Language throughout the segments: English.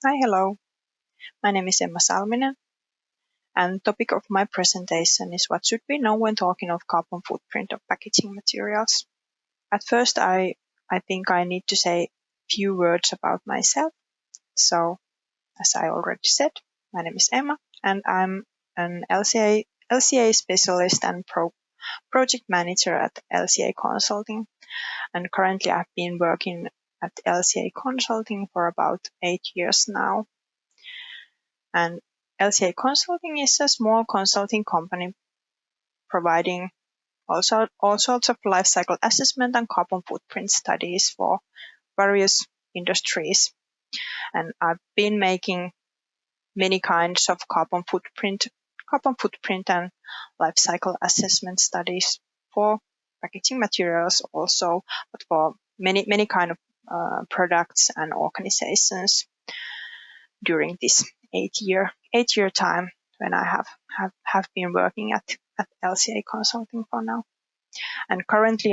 Hi, hello. My name is Emma Salminen, and the topic of my presentation is what should we know when talking of carbon footprint of packaging materials. At first, I think I need to say a few words about myself. So, as I already said, my name is Emma, and I'm an LCA specialist and project manager at LCA Consulting. And currently, I've been working at LCA Consulting for about 8 years now. And LCA Consulting is a small consulting company providing all sorts of life cycle assessment and carbon footprint studies for various industries. And I've been making many kinds of carbon footprint and life cycle assessment studies for packaging materials also, but for many kind of products and organizations during this 8-year time when I have been working at LCA Consulting for now. And currently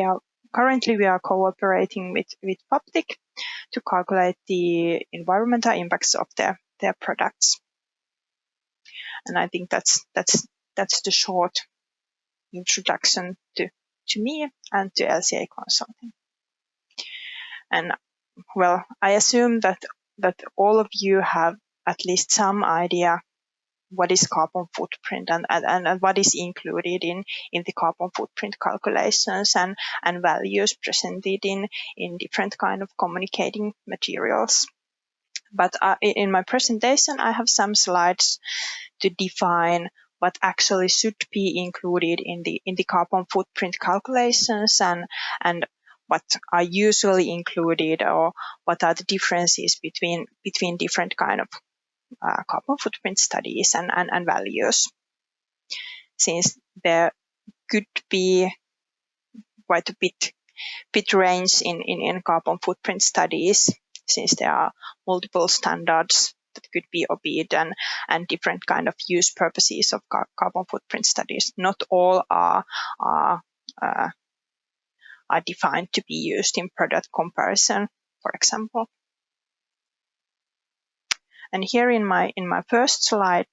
we are cooperating with Paptic to calculate the environmental impacts of their products. And I think that's the short introduction to me and to LCA Consulting. And well, I assume that all of you have at least some idea what is carbon footprint and what is included in the carbon footprint calculations and values presented in different kind of communicating materials. But in my presentation, I have some slides to define what actually should be included in the carbon footprint calculations and what are usually included, or what are the differences between different kind of carbon footprint studies and values, since there could be quite a bit range in carbon footprint studies, since there are multiple standards that could be obeyed and different kind of use purposes of carbon footprint studies. Not all are defined to be used in product comparison, for example. And here in my first slide,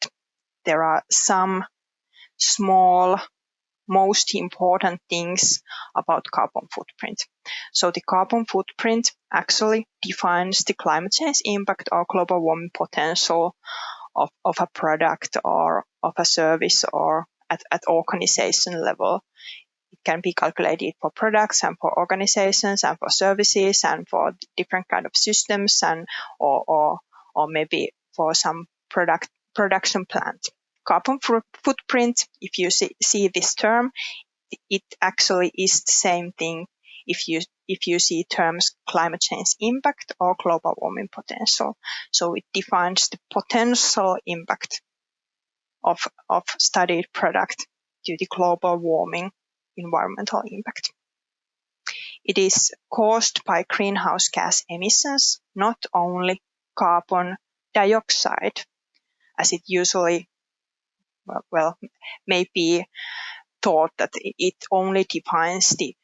there are some small, most important things about carbon footprint. So the carbon footprint actually defines the climate change impact or global warming potential of a product or of a service or at organization level. It can be calculated for products and for organizations and for services and for different kind of systems and or maybe for some production plant. Carbon footprint, if you see this term, it actually is the same thing if you see terms climate change impact or global warming potential. So it defines the potential impact of studied product due to global warming environmental impact. It is caused by greenhouse gas emissions, not only carbon dioxide, as it usually may be thought that it only defines the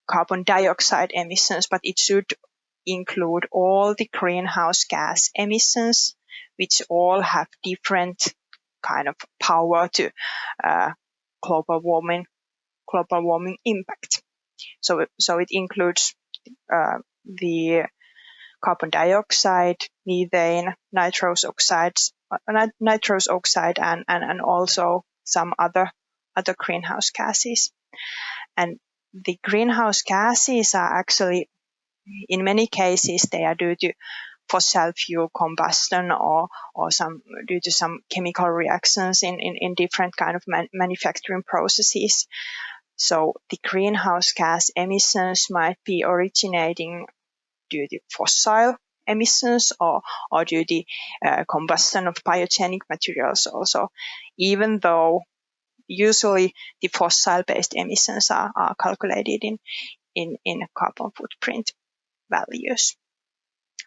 carbon dioxide emissions, but it should include all the greenhouse gas emissions, which all have different kind of power to global warming impact. So it includes the carbon dioxide, methane, nitrous oxide, and also some other greenhouse gases. And the greenhouse gases are actually, in many cases, they are due to fossil fuel combustion or due to some chemical reactions in different kind of manufacturing processes. So the greenhouse gas emissions might be originating due to fossil emissions or due to combustion of biogenic materials also, even though usually the fossil-based emissions are calculated in carbon footprint values.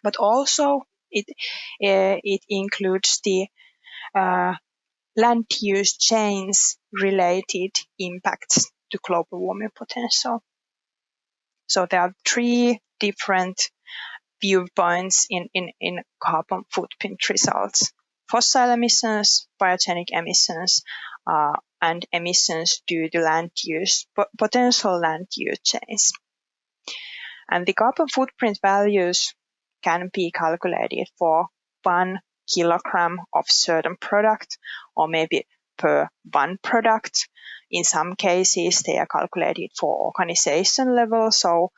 But also it includes the land use change related impacts to global warming potential. So there are 3 different viewpoints in carbon footprint results: fossil emissions, biogenic emissions, and emissions due to land use, potential land use change. And the carbon footprint values can be calculated for 1 kilogram of certain product, or maybe per one product. In some cases, they are calculated for organization level, so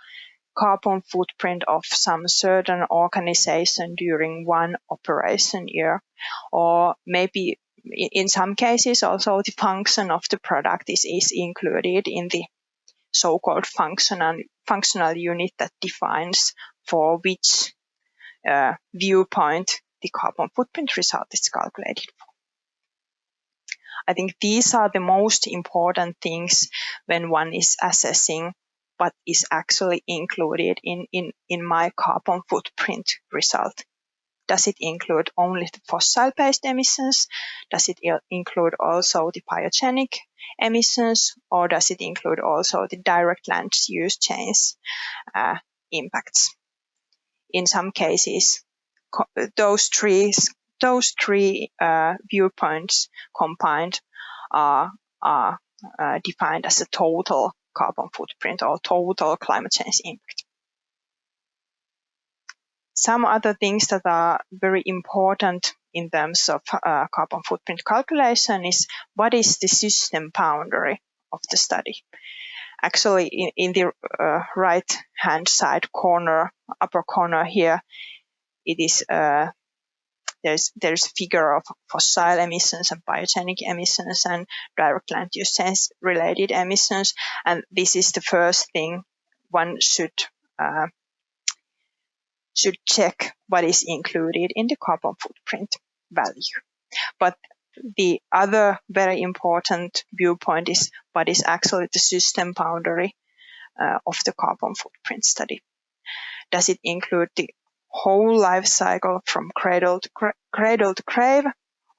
carbon footprint of some certain organization during one operation year, or maybe in some cases also the function of the product is included in the so-called functional unit that defines for which viewpoint the carbon footprint result is calculated for. I think these are the most important things when one is assessing what is actually included in my carbon footprint result. Does it include only the fossil-based emissions? Does it include also the biogenic emissions? Or does it include also the direct land use change impacts? In some cases, those three viewpoints combined are defined as a total carbon footprint or total climate change impact. Some other things that are very important in terms of carbon footprint calculation is what is the system boundary of the study. Actually, in the right hand side corner, upper corner here, it is there's a figure of fossil emissions and biogenic emissions and direct land use change related emissions, and this is the first thing one should check what is included in the carbon footprint value. But the other very important viewpoint is what is actually the system boundary of the carbon footprint study. Does it include the whole life cycle from cradle to grave,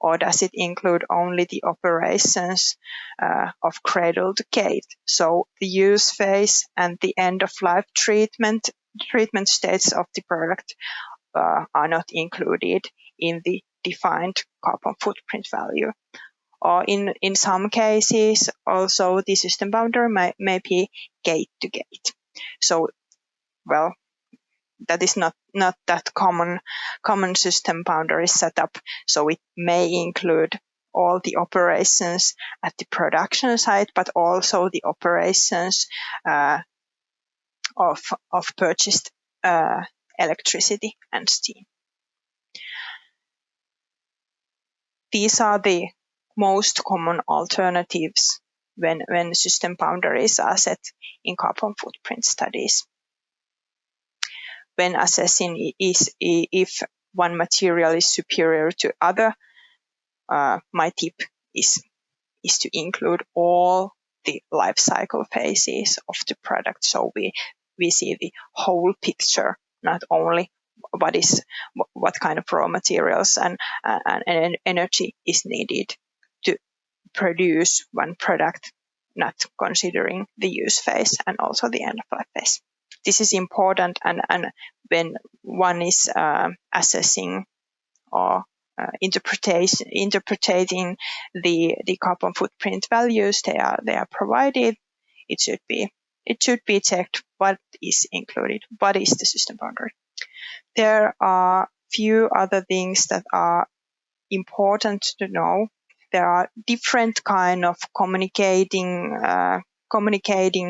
or does it include only the operations of cradle to gate? So the use phase and the end of life treatment stages of the product are not included in the defined carbon footprint value. Or in some cases, also the system boundary may be gate to gate. So, well, that is not that common system boundary setup. So it may include all the operations at the production site, but also the operations of purchased electricity and steam. These are the most common alternatives when system boundaries are set in carbon footprint studies. When assessing if one material is superior to other, my tip is to include all the life cycle phases of the product, so we see the whole picture, not only what kind of raw materials and energy is needed to produce one product, not considering the use phase and also the end of life phase. This is important, and when one is assessing or interpreting the carbon footprint values they are provided, it should be checked what is included, what is the system boundary. There are few other things that are important to know. There are different kind of communicating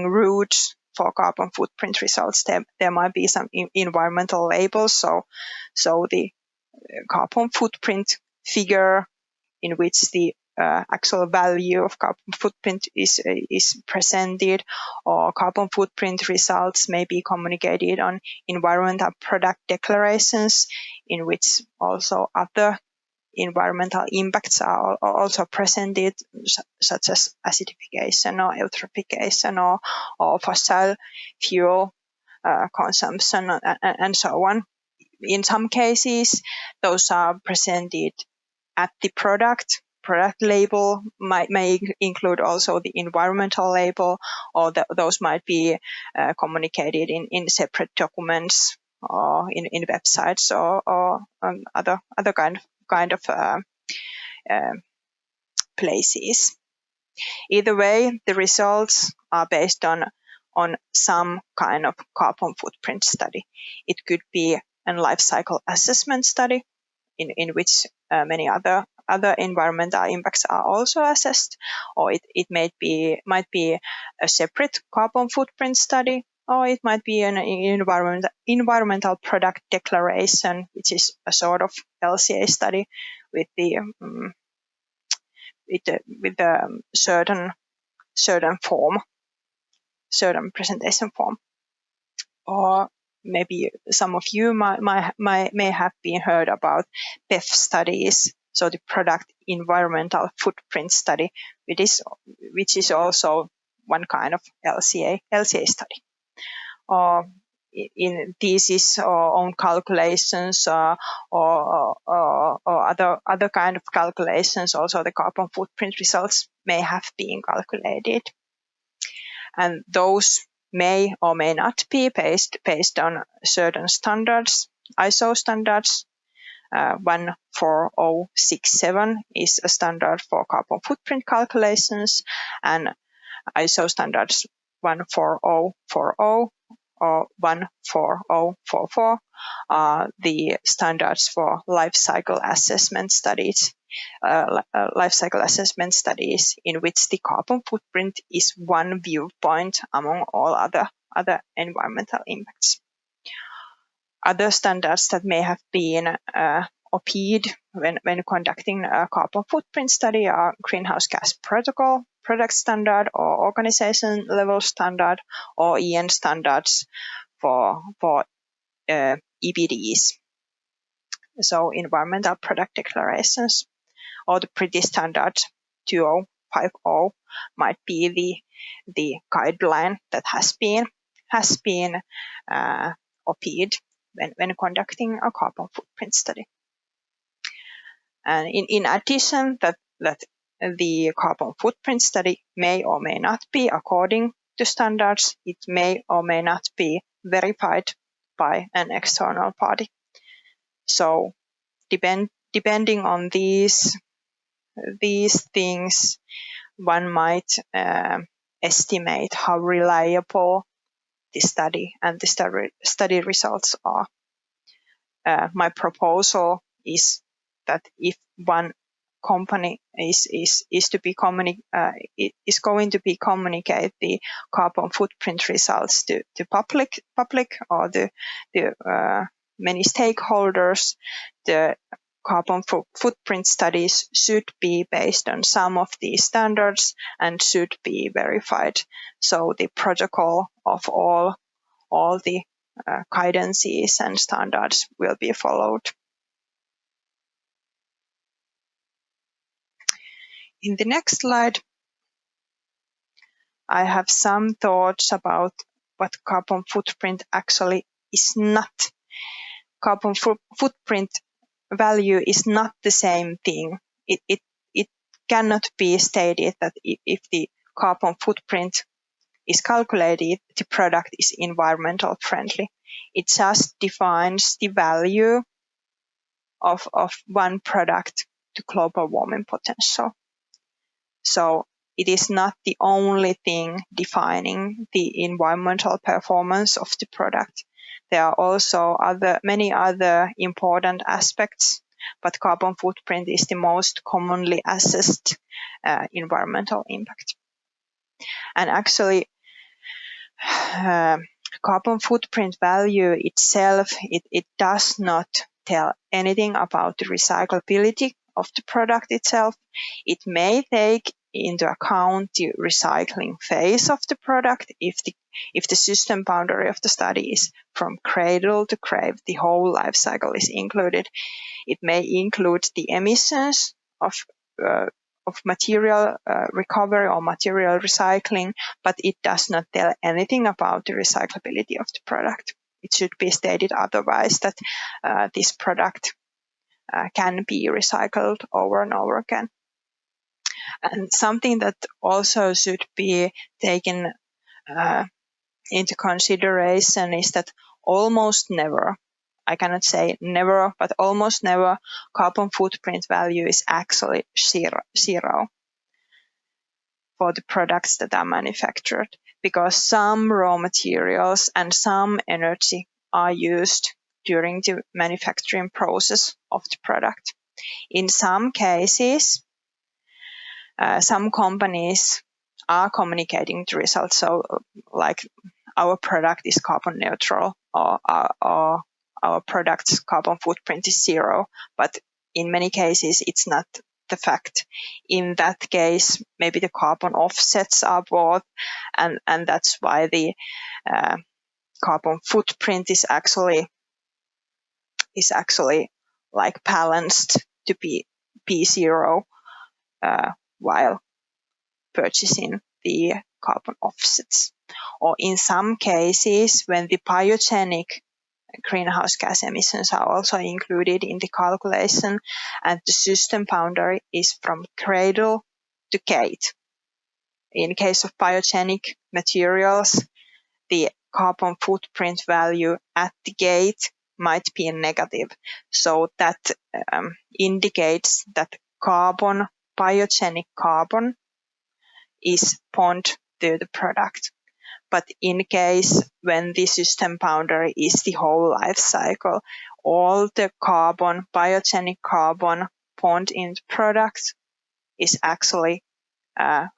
routes for carbon footprint results. There might be some environmental labels, so the carbon footprint figure in which the actual value of carbon footprint is presented, or carbon footprint results may be communicated on environmental product declarations, in which also other environmental impacts are also presented, such as acidification or eutrophication or fossil fuel consumption and so on. In some cases, those are presented at the product label, may include also the environmental label, or those might be communicated in separate documents or in websites or other kind of places. Either way, the results are based on some kind of carbon footprint study. It could be a life cycle assessment study in which many other environmental impacts are also assessed, or it might be a separate carbon footprint study, or it might be an environmental product declaration, which is a sort of LCA study with the certain presentation form. Or maybe some of you may have been heard about PEF studies, so the product environmental footprint study, which is also one kind of LCA study. Or in thesis or own calculations or other kind of calculations, also the carbon footprint results may have been calculated. And those may or may not be based on certain standards, ISO standards. 14067 is a standard for carbon footprint calculations, and ISO standards 14040 or 14044 are the standards for life cycle assessment studies. In which the carbon footprint is one viewpoint among all other environmental impacts. Other standards that may have been OP'd when conducting a carbon footprint study are greenhouse gas protocol, product standard, or organization level standard, or EN standards for EPDs, so environmental product declarations. Or the British standard 2050 might be the guideline that has been OP'd when conducting a carbon footprint study. And in addition, that the carbon footprint study may or may not be according to standards. It may or may not be verified by an external party. So depending on these things, one might estimate how reliable the study and the study results are. My proposal is that if one company is going to be communicate the carbon footprint results to public or the many stakeholders, the carbon footprint studies should be based on some of these standards and should be verified. So the protocol of all the guidances and standards will be followed. In the next slide, I have some thoughts about what carbon footprint actually is not. Carbon footprint value is not the same thing. It cannot be stated that if the carbon footprint is calculated, the product is environmental friendly. It just defines the value of one product to global warming potential. So it is not the only thing defining the environmental performance of the product. There are also many other important aspects, but carbon footprint is the most commonly assessed environmental impact. And actually, carbon footprint value itself, it does not tell anything about the recyclability of the product itself. It may take into account the recycling phase of the product. If the system boundary of the study is from cradle to grave, the whole life cycle is included. It may include the emissions of material recovery or material recycling, but it does not tell anything about the recyclability of the product. It should be stated otherwise, that this product can be recycled over and over again. And something that also should be taken into consideration is that almost never, I cannot say never, but almost never, carbon footprint value is actually zero for the products that are manufactured, because some raw materials and some energy are used during the manufacturing process of the product. In some cases, some companies are communicating the results, so like our product is carbon neutral, or our product's carbon footprint is zero, but in many cases it's not the fact. In that case, maybe the carbon offsets are bought, and that's why the carbon footprint is actually like balanced to be zero while purchasing the carbon offsets. Or in some cases, when the biogenic greenhouse gas emissions are also included in the calculation, and the system boundary is from cradle to gate. In case of biogenic materials, the carbon footprint value at the gate might be negative. So that indicates that biogenic carbon is bond to the product. But in case when the system boundary is the whole life cycle, all the biogenic carbon bond in the product is actually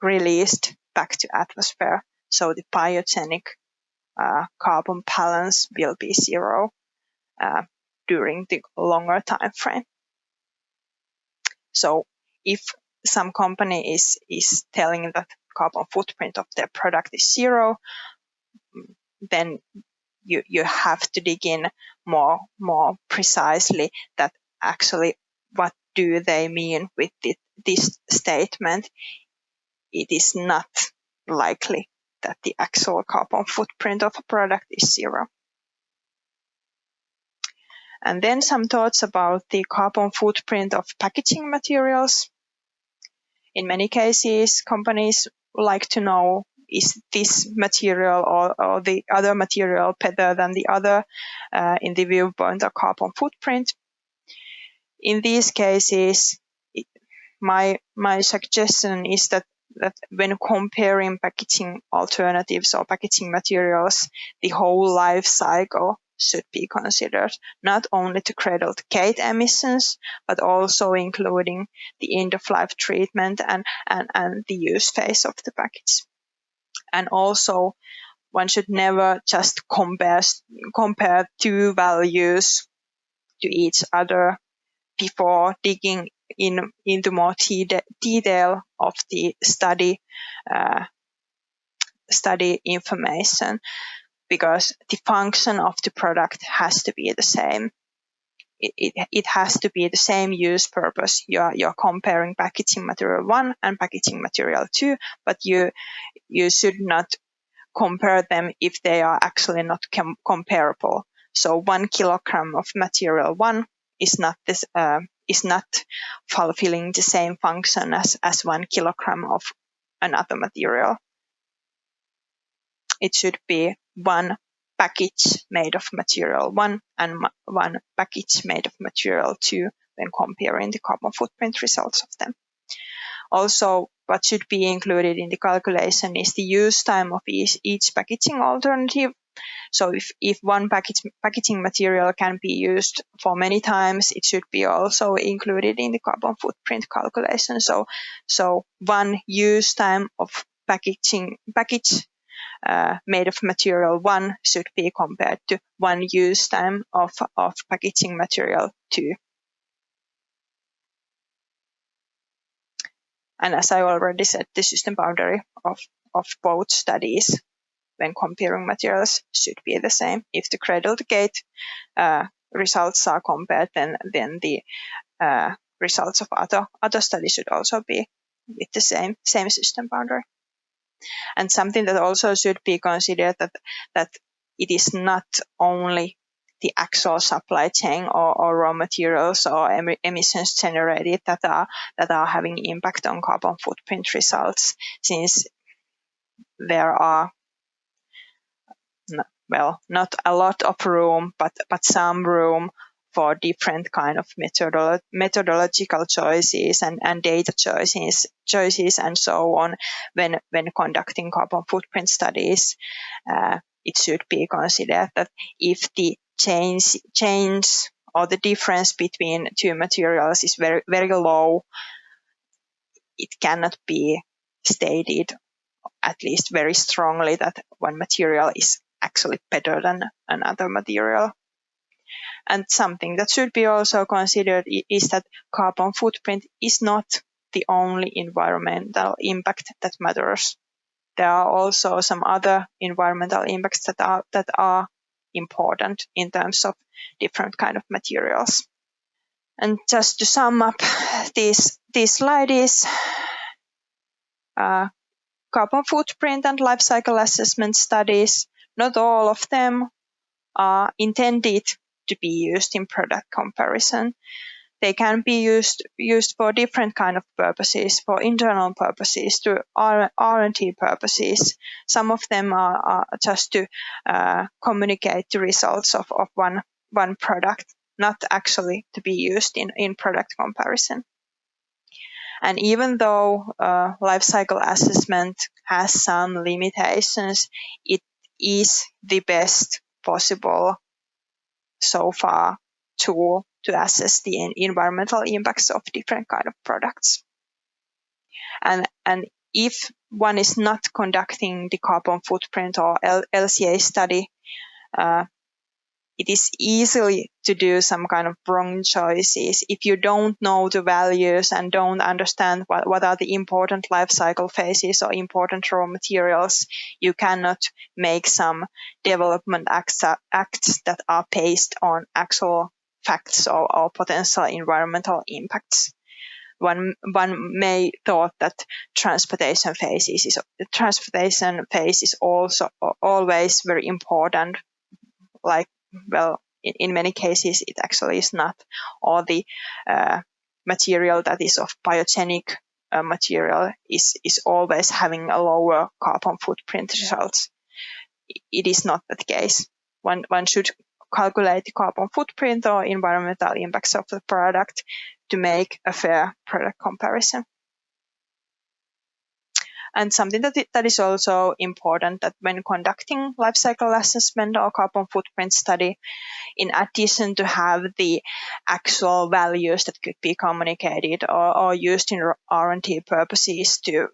released back to atmosphere. So the biogenic carbon balance will be zero during the longer time frame. So if some company is telling that carbon footprint of their product is zero, then you have to dig in more precisely that actually what do they mean with this statement. It is not likely that the actual carbon footprint of a product is zero. And then some thoughts about the carbon footprint of packaging materials. In many cases, companies like to know, is this material or the other material better than the other in the viewpoint of carbon footprint? In these cases, my suggestion is that when comparing packaging alternatives or packaging materials, the whole life cycle should be considered, not only to cradle to gate emissions, but also including the end-of-life treatment and the use phase of the package. And also, one should never just compare two values to each other before digging into more detail of the study information, because the function of the product has to be the same. It has to be the same use purpose. You're comparing packaging material 1 and packaging material 2, but you should not compare them if they are actually not comparable. So 1 kilogram of material 1 is not fulfilling the same function as 1 kilogram of another material. It should be 1 package made of material 1 and 1 package made of material 2 when comparing the carbon footprint results of them. Also, what should be included in the calculation is the use time of each packaging alternative. So if one packaging material can be used for many times, it should be also included in the carbon footprint calculation. So 1 use time of package made of material 1 should be compared to 1 use time of packaging material 2. And as I already said, the system boundary of both studies when comparing materials should be the same. If the cradle to gate results are compared, then the results of other studies should also be with the same system boundary. And something that also should be considered that it is not only the actual supply chain or raw materials or emissions generated that are having impact on carbon footprint results, since there are well, not a lot of room, but some room for different kind of methodological choices and data choices and so on when conducting carbon footprint studies. It should be considered that if the change or the difference between two materials is very, very low, it cannot be stated, at least very strongly, that one material is actually better than another material. And something that should be also considered is that carbon footprint is not the only environmental impact that matters. There are also some other environmental impacts that are important in terms of different kind of materials. And just to sum up this slide is carbon footprint and life cycle assessment studies. Not all of them are intended to be used in product comparison. They can be used for different kind of purposes, for internal purposes, to R&D purposes. Some of them are just to communicate the results of one product, not actually to be used in product comparison. And even though life cycle assessment has some limitations, it is the best possible so far tool to assess the environmental impacts of different kind of products. And if one is not conducting the carbon footprint or LCA study, it is easily to do some kind of wrong choices. If you don't know the values and don't understand what are the important life cycle phases or important raw materials, you cannot make some development acts that are based on actual facts or potential environmental impacts. One may thought that transportation phase is also always very important. Like, well, in many cases it actually is not. Or the material that is of biogenic material is always having a lower carbon footprint results. It is not that case. One should calculate the carbon footprint or environmental impacts of the product to make a fair product comparison. And something that is also important, that when conducting life cycle assessment or carbon footprint study, in addition to have the actual values that could be communicated or used in R&D purposes to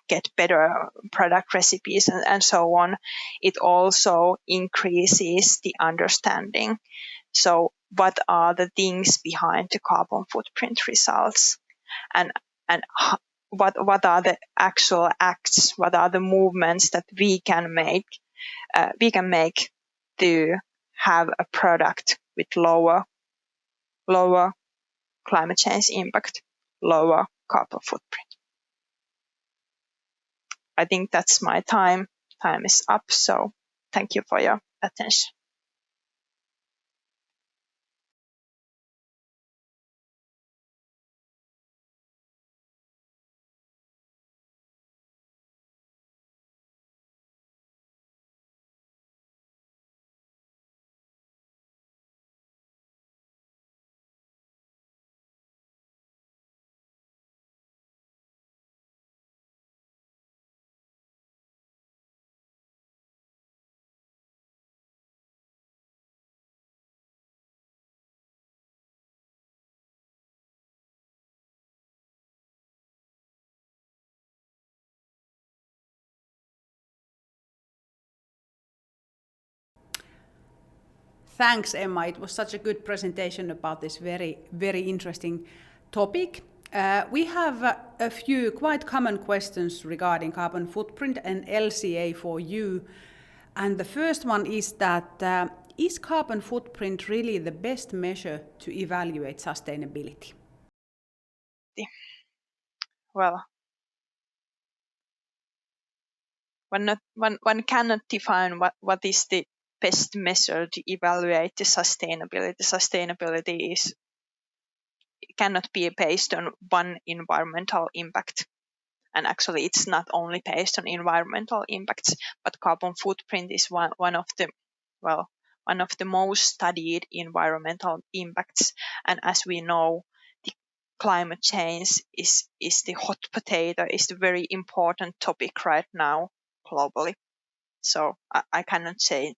get better product recipes and so on, it also increases the understanding. So what are the things behind the carbon footprint results, and what are the actual acts, what are the movements that we can make to have a product with lower climate change impact, lower carbon footprint. I think that's my time. Time is up, so thank you for your attention. Thanks, Emma. It was such a good presentation about this very, very interesting topic. We have a few quite common questions regarding carbon footprint and LCA for you. And the first one is that, is carbon footprint really the best measure to evaluate sustainability? Well, one cannot define what is the best measure to evaluate the sustainability. Sustainability cannot be based on one environmental impact. And actually, it's not only based on environmental impacts, but carbon footprint is one of the one of the most studied environmental impacts. And as we know, the climate change is the hot potato, is the very important topic right now globally. So I cannot say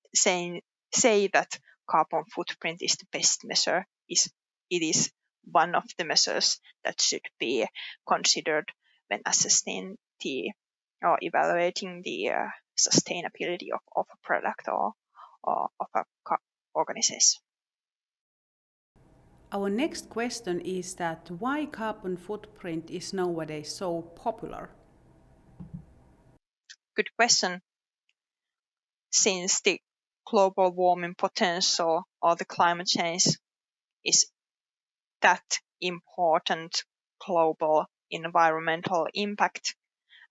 that carbon footprint is the best measure. It is one of the measures that should be considered when assessing or evaluating the sustainability of a product or of a organization. Our next question is that why carbon footprint is nowadays so popular? Good question. Since the global warming potential or the climate change is that important global environmental impact,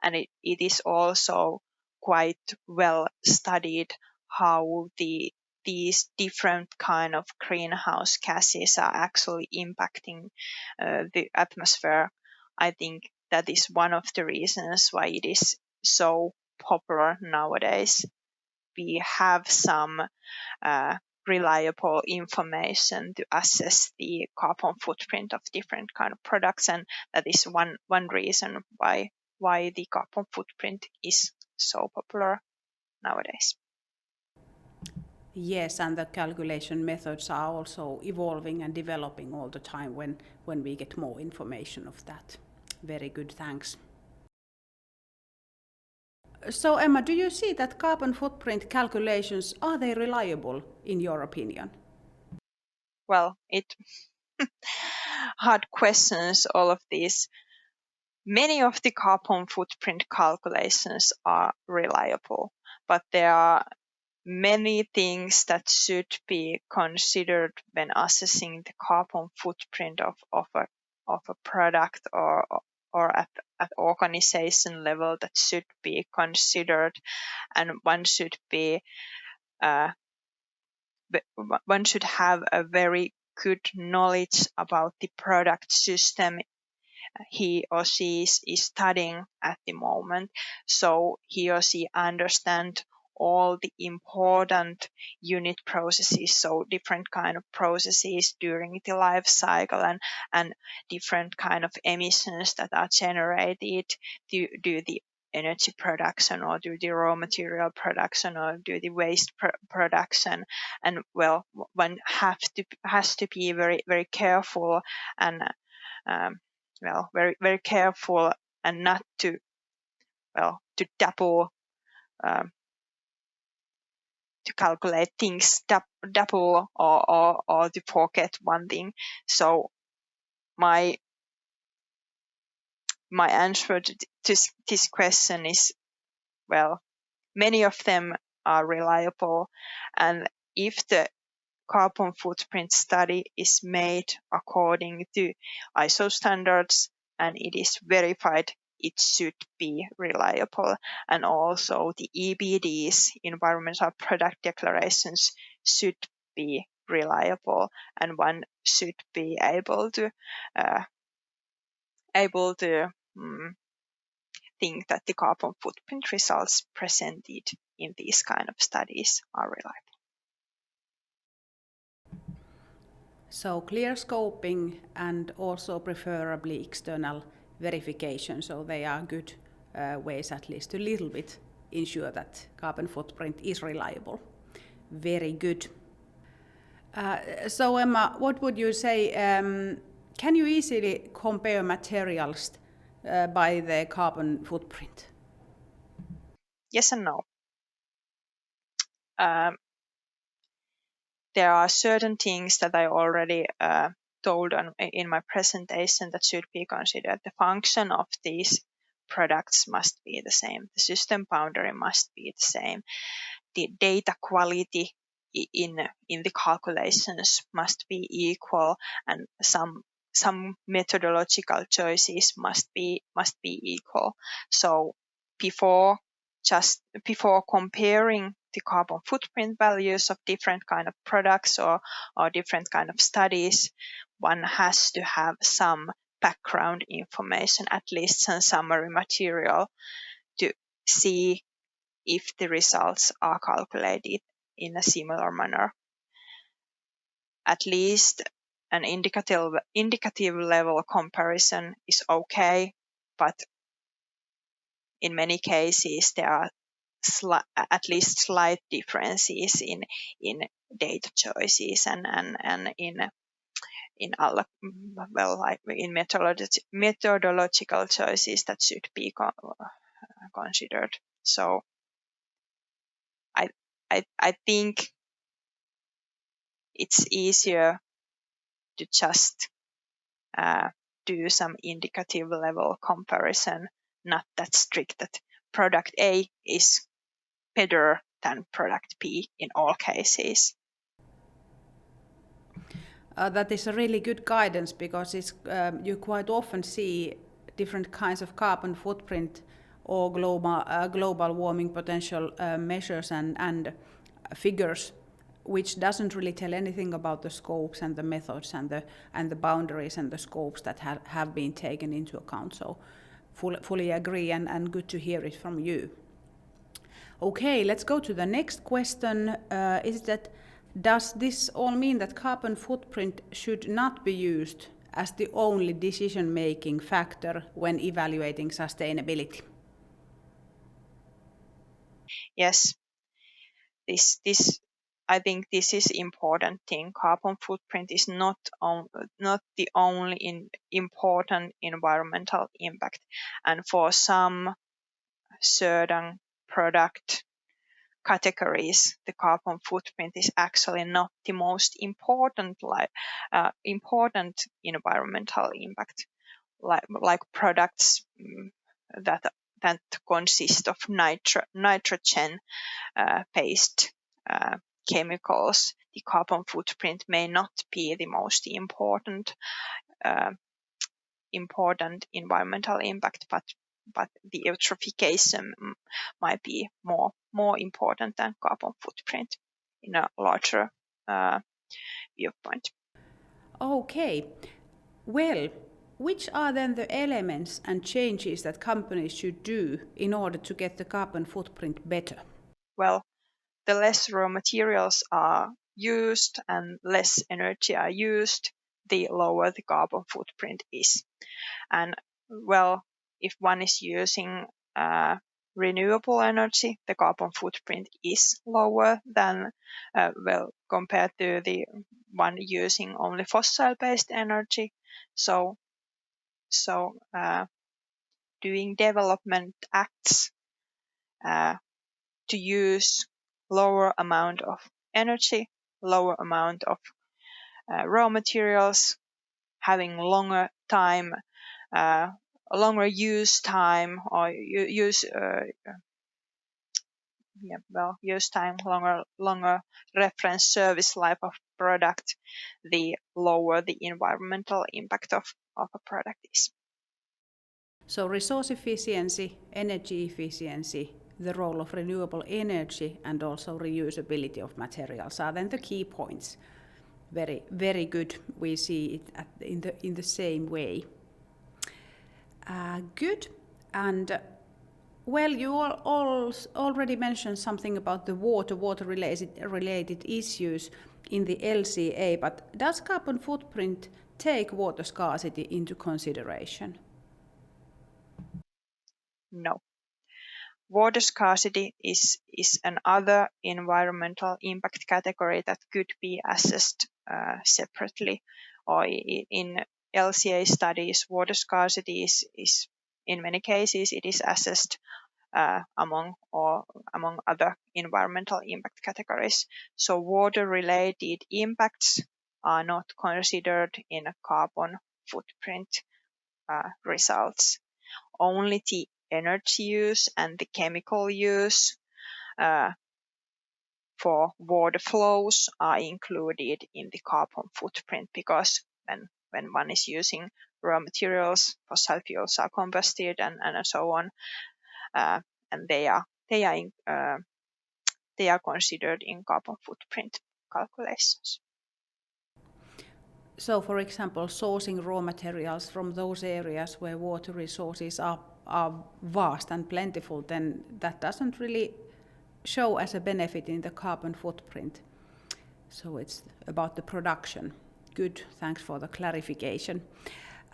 and it is also quite well studied how these different kind of greenhouse gases are actually impacting the atmosphere. I think that is one of the reasons why it is so popular nowadays. We have some reliable information to assess the carbon footprint of different kind of products, and that is one reason why the carbon footprint is so popular nowadays. Yes, and the calculation methods are also evolving and developing all the time when we get more information of that. Very good, thanks. So Emma, do you see that carbon footprint calculations, are they reliable in your opinion? Well, hard questions, all of these. Many of the carbon footprint calculations are reliable, but there are many things that should be considered when assessing the carbon footprint of a product or at organization level that should be considered, and one should have a very good knowledge about the product system he or she is studying at the moment, so he or she understand all the important unit processes, so different kind of processes during the life cycle, and different kind of emissions that are generated due the energy production or due the raw material production or due the waste production. And one has to be very, very careful and very, very careful and not to double to calculate things double or to forget one thing. So my answer to this question is, many of them are reliable, and if the carbon footprint study is made according to ISO standards and it is verified, it should be reliable. And also the EPDs, environmental product declarations, should be reliable, and one should be able to think that the carbon footprint results presented in these kind of studies are reliable. So clear scoping and also preferably external verification, so they are good ways at least to a little bit ensure that carbon footprint is reliable. Very good. So Emma, what would you say, can you easily compare materials by the carbon footprint? Yes and no. There are certain things that I already told in my presentation that should be considered. The function of these products must be the same. The system boundary must be the same. The data quality in the calculations must be equal, and some methodological choices must be equal. So before comparing the carbon footprint values of different kind of products or different kind of studies, one has to have some background information, at least some summary material, to see if the results are calculated in a similar manner. At least an indicative level comparison is okay, but in many cases there are at least slight differences in data choices and in other, like in methodological choices that should be considered. So I think it's easier to just do some indicative level comparison, not that strict that product A is better than product B in all cases. That is a really good guidance, because it's, you quite often see different kinds of carbon footprint or global warming potential measures and figures, which doesn't really tell anything about the scopes and the methods and the boundaries and the scopes that have been taken into account. So fully agree, and good to hear it from you. Okay, let's go to the next question. Does this all mean that carbon footprint should not be used as the only decision-making factor when evaluating sustainability? Yes, I think this is important thing. Carbon footprint is not the only important environmental impact, and for some certain product categories, the carbon footprint is actually not the most important environmental impact, like products that consist of nitrogen based chemicals. The carbon footprint may not be the most important environmental impact, but the eutrophication might be more important than carbon footprint in a larger viewpoint. Okay, well, which are then the elements and changes that companies should do in order to get the carbon footprint better? Well, the less raw materials are used and less energy are used, the lower the carbon footprint is. And well, if one is using renewable energy, the carbon footprint is lower than compared to the one using only fossil-based energy. So doing development acts to use lower amount of energy, lower amount of raw materials, having longer use time, or use time, longer reference service life of product, the lower the environmental impact of a product is. So resource efficiency, energy efficiency, the role of renewable energy, and also reusability of materials are then the key points. Very, very good. We see it in the same way. Good. And well, you all already mentioned something about the water-related issues in the LCA, but does carbon footprint take water scarcity into consideration? No. Water scarcity is another environmental impact category that could be assessed separately. Or in LCA studies, water scarcity is in many cases it is assessed among other environmental impact categories. So water-related impacts are not considered in a carbon footprint results. Only the energy use and the chemical use for water flows are included in the carbon footprint, because when one is using raw materials, fossil fuels are combusted and so on, and they are considered in carbon footprint calculations. So, for example, sourcing raw materials from those areas where water resources are vast and plentiful, then that doesn't really show as a benefit in the carbon footprint. So it's about the production. Good, thanks for the clarification.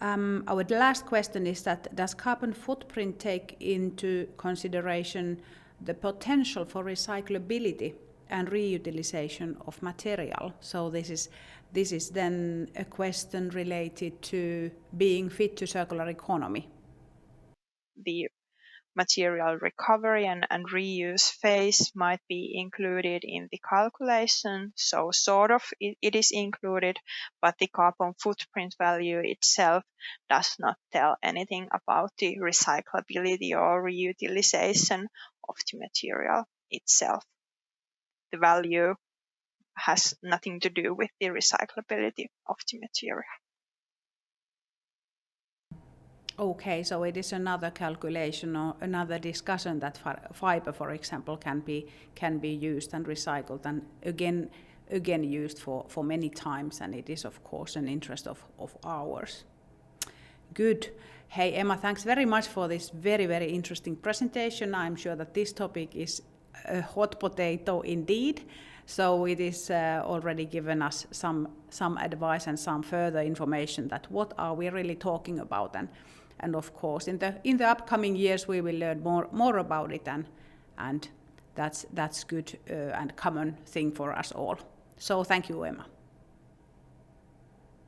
Our last question is that does carbon footprint take into consideration the potential for recyclability and reutilization of material? So this is then a question related to being fit to circular economy. The material recovery and reuse phase might be included in the calculation, so sort of it is included, but the carbon footprint value itself does not tell anything about the recyclability or reutilization of the material itself. The value has nothing to do with the recyclability of the material. Okay, so it is another calculation or another discussion that fiber, for example, can be used and recycled and again used for many times, and it is of course an interest of ours. Good. Hey Emma, thanks very much for this very interesting presentation. I'm sure that this topic is a hot potato indeed. So it is already given us some advice and some further information that what are we really talking about, and of course in the upcoming years we will learn more about it, and that's good and common thing for us all. So thank you, Emma.